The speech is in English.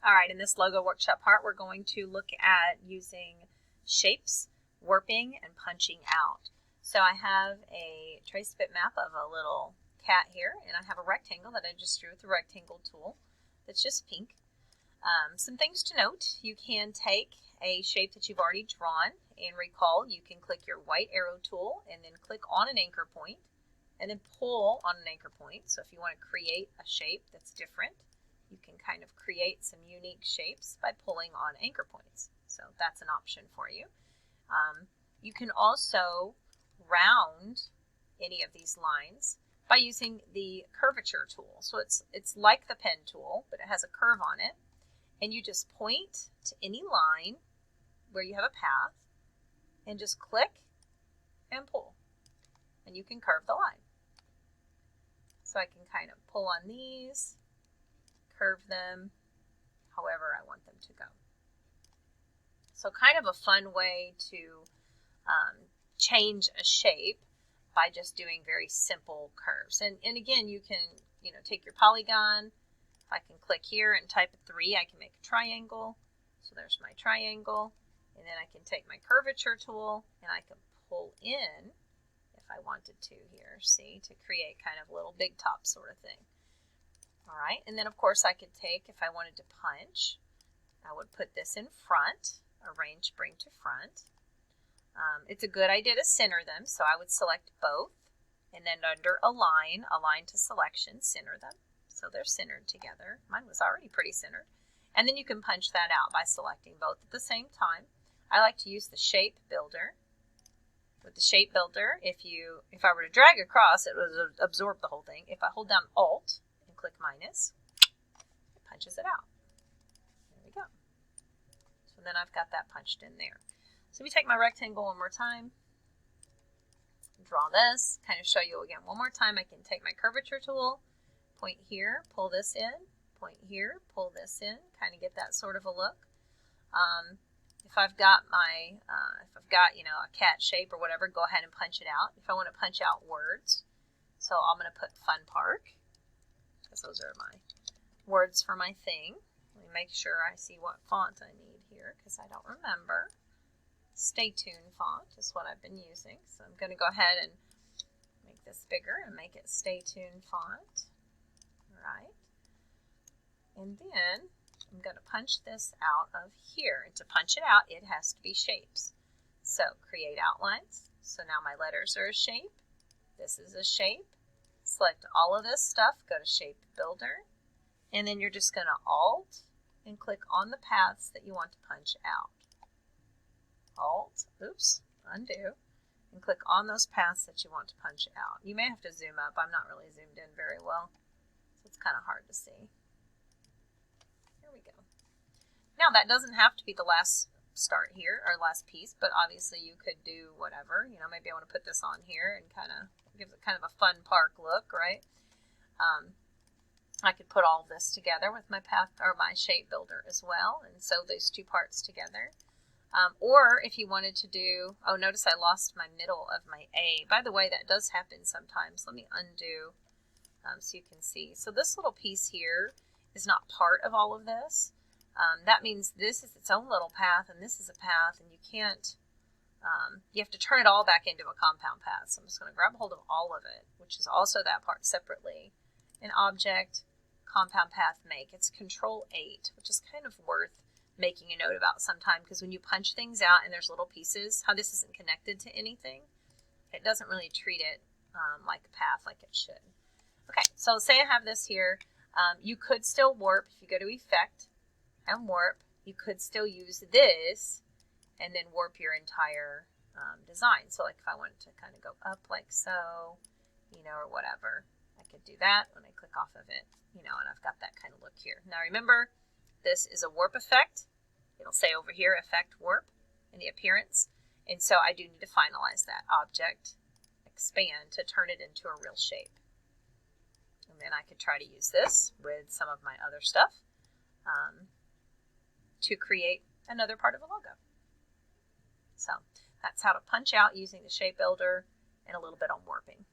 All right, in this logo workshop part, we're going to look at using shapes, warping, and punching out. So I have a trace bit map of a little cat here, and I have a rectangle that I just drew with the rectangle tool that's just pink. Some things to note: you can take a shape that you've already drawn and recall. You can click your white arrow tool and then click on an anchor point and then pull on an anchor point. So if you want to create a shape that's different, you can kind of create some unique shapes by pulling on anchor points. So that's an option for you. You can also round any of these lines by using the curvature tool. So it's like the pen tool, but it has a curve on it. And you just point to any line where you have a path and just click and pull. And you can curve the line. So I can kind of pull on these, curve them however I want them to go. So kind of a fun way to change a shape by just doing very simple curves. And again, you can take your polygon. If I can click here and type a 3, I can make a triangle. So there's my triangle. And then I can take my curvature tool and I can pull in if I wanted to here, see, to create kind of a little big top sort of thing. All right, and then of course I could take, if I wanted to punch, I would put this in front, arrange bring to front. It's a good idea to center them, so I would select both, and then under align to selection, center them. So they're centered together. Mine was already pretty centered. And then you can punch that out by selecting both at the same time. I like to use the Shapebuilder. With the Shapebuilder, if I were to drag across, it would absorb the whole thing. If I hold down Alt and click minus, it punches it out. There we go. So then I've got that punched in there. So we take my rectangle one more time, draw this, kind of show you again one more time. I can take my curvature tool, point here, pull this in, point here, pull this in, kind of get that sort of a look. If I've got a cat shape or whatever, go ahead and punch it out. If I want to punch out words, so I'm going to put Fun Park, because those are my words for my thing. Let me make sure I see what font I need here, because I don't remember. Stay Tuned font is what I've been using. So I'm going to go ahead and make this bigger and make it Stay Tuned font. All right. And then I'm going to punch this out of here. And to punch it out, it has to be shapes. So create outlines. So now my letters are a shape. This is a shape. Select all of this stuff. Go to Shapebuilder. And then you're just going to Alt and click on the paths that you want to punch out. Alt, oops, undo, and click on those paths that you want to punch out. You may have to zoom up. I'm not really zoomed in very well, so it's kind of hard to see. Here we go. Now that doesn't have to be the last start here, or last piece, but obviously you could do whatever. Maybe I want to put this on here and kind of gives it kind of a fun park look, right? I could put all of this together with my path or my Shapebuilder as well, and sew those two parts together. Or if you wanted to do, oh, notice I lost my middle of my A. By the way, that does happen sometimes. Let me undo so you can see. So this little piece here is not part of all of this. That means this is its own little path, and this is a path, and you can't, you have to turn it all back into a compound path. So I'm just going to grab hold of all of it, which is also that part separately. An object, compound path, make. It's Control 8, which is kind of worth making a note about sometime, because when you punch things out and there's little pieces, how this isn't connected to anything, it doesn't really treat it like a path like it should. Okay, so say I have this here. You could still warp. If you go to Effect and Warp, you could still use this and then warp your entire design. So like if I wanted to kind of go up like so, or whatever, I could do that when I click off of it, and I've got that kind of look here. Now remember, this is a warp effect. It'll say over here, Effect Warp in the appearance. And so I do need to finalize that object, expand to turn it into a real shape. And then I could try to use this with some of my other stuff to create another part of a logo. So that's how to punch out using the Shapebuilder and a little bit on warping.